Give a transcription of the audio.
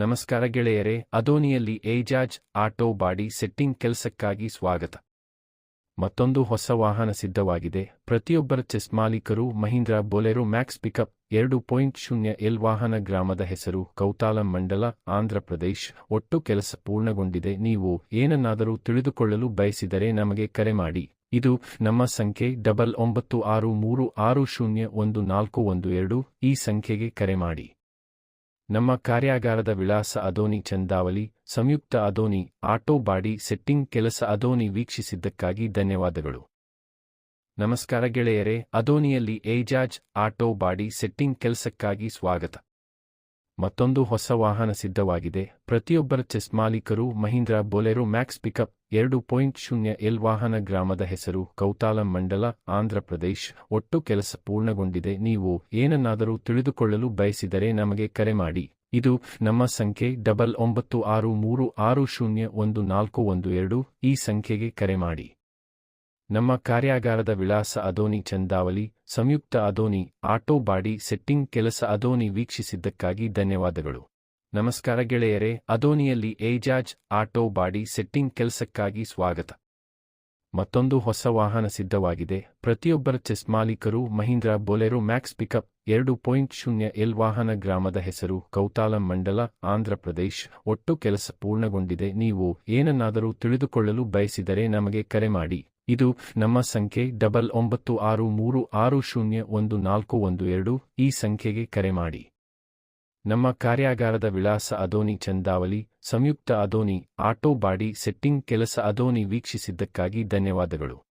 ನಮಸ್ಕಾರ ಗೆಳೆಯರೇ, ಅದೋನಿಯಲ್ಲಿ Ejaz auto body setting ಕೆಲಸಕ್ಕಾಗಿ ಸ್ವಾಗತ. ಮತ್ತೊಂದು ಹೊಸ ವಾಹನ ಸಿದ್ಧವಾಗಿದೆ. ಪ್ರತಿಯೊಬ್ಬರ ಚೆಸ್ ಮಾಲೀಕರು Mahindra Bolero Max pickup 2.0L ವಾಹನ. ಗ್ರಾಮದ ಹೆಸರು ಕೌತಾಲಂ, ಮಂಡಲ, ಆಂಧ್ರ ಪ್ರದೇಶ್. ಒಟ್ಟು ಕೆಲಸ ಪೂರ್ಣಗೊಂಡಿದೆ. ನೀವು ಏನನ್ನಾದರೂ ತಿಳಿದುಕೊಳ್ಳಲು ಬಯಸಿದರೆ ನಮಗೆ ಕರೆ ಮಾಡಿ. ಇದು ನಮ್ಮ ಸಂಖ್ಯೆ 993636011412. ಈ ಸಂಖ್ಯೆಗೆ ಕರೆ ಮಾಡಿ. ನಮ್ಮ ಕಾರ್ಯಾಗಾರದ ವಿಳಾಸ ಅದೋನಿ, ಚಂದಾವಲಿ, ಸಂಯುಕ್ತ. ಅದೋನಿ ಆಟೋ ಬಾಡಿ ಸೆಟ್ಟಿಂಗ್ ಕೆಲಸ. ಅದೋನಿ ವೀಕ್ಷಿಸಿದ್ದಕ್ಕಾಗಿ ಧನ್ಯವಾದಗಳು. ನಮಸ್ಕಾರ ಗೆಳೆಯರೇ, ಅದೋನಿಯಲ್ಲಿ ಏಜಾಜ್ ಆಟೋ ಬಾಡಿ ಸೆಟ್ಟಿಂಗ್ ಕೆಲಸಕ್ಕಾಗಿ ಸ್ವಾಗತ. ಮತ್ತೊಂದು ಹೊಸ ವಾಹನ ಸಿದ್ಧವಾಗಿದೆ. ಪ್ರತಿಯೊಬ್ಬರ ಚೆಸ್ ಮಾಲೀಕರು Mahindra Bolero Max pickup 2.0L ವಾಹನ. ಗ್ರಾಮದ ಹೆಸರು ಕೌತಾಲಂ, ಮಂಡಲ, ಆಂಧ್ರ ಪ್ರದೇಶ್. ಒಟ್ಟು ಕೆಲಸ ಪೂರ್ಣಗೊಂಡಿದೆ. ನೀವು ಏನನ್ನಾದರೂ ತಿಳಿದುಕೊಳ್ಳಲು ಬಯಸಿದರೆ ನಮಗೆ ಕರೆ ಮಾಡಿ. ಇದು ನಮ್ಮ ಸಂಖ್ಯೆ 993636011412. ಈ ಸಂಖ್ಯೆಗೆ ಕರೆ ಮಾಡಿ. ನಮ್ಮ ಕಾರ್ಯಾಗಾರದ ವಿಳಾಸ ಅದೋನಿ, ಚಂದಾವಲಿ, ಸಂಯುಕ್ತ. ಅದೋನಿ ಆಟೋ ಬಾಡಿ ಸೆಟ್ಟಿಂಗ್ ಕೆಲಸ. ಅದೋನಿ ವೀಕ್ಷಿಸಿದ್ದಕ್ಕಾಗಿ ಧನ್ಯವಾದಗಳು. ನಮಸ್ಕಾರ ಗೆಳೆಯರೇ, ಅದೋನಿಯಲ್ಲಿ ಏಜಾಜ್ ಆಟೋ ಬಾಡಿ ಸೆಟ್ಟಿಂಗ್ ಕೆಲಸಕ್ಕಾಗಿ ಸ್ವಾಗತ. ಮತ್ತೊಂದು ಹೊಸ ವಾಹನ ಸಿದ್ಧವಾಗಿದೆ. ಪ್ರತಿಯೊಬ್ಬರ ಚೆಸ್ ಮಾಲೀಕರು Mahindra Bolero Max pickup 2.0L ವಾಹನ. ಗ್ರಾಮದ ಹೆಸರು ಕೌತಾಲಂ, ಮಂಡಲ, ಆಂಧ್ರ ಪ್ರದೇಶ್. ಒಟ್ಟು ಕೆಲಸ ಪೂರ್ಣಗೊಂಡಿದೆ. ನೀವು ಏನನ್ನಾದರೂ ತಿಳಿದುಕೊಳ್ಳಲು ಬಯಸಿದರೆ ನಮಗೆ ಕರೆ ಮಾಡಿ. ಇದು ನಮ್ಮ ಸಂಖ್ಯೆ 993636011412. ಈ ಸಂಖ್ಯೆಗೆ ಕರೆ ಮಾಡಿ. ನಮ್ಮ ಕಾರ್ಯಾಗಾರದ ವಿಳಾಸ ಅದೋನಿ, ಚಂದಾವಲಿ, ಸಂಯುಕ್ತ. ಅದೋನಿ ಆಟೋ ಬಾಡಿ ಸೆಟ್ಟಿಂಗ್ ಕೆಲಸ. ಅದೋನಿ ವೀಕ್ಷಿಸಿದ್ದಕ್ಕಾಗಿ ಧನ್ಯವಾದಗಳು.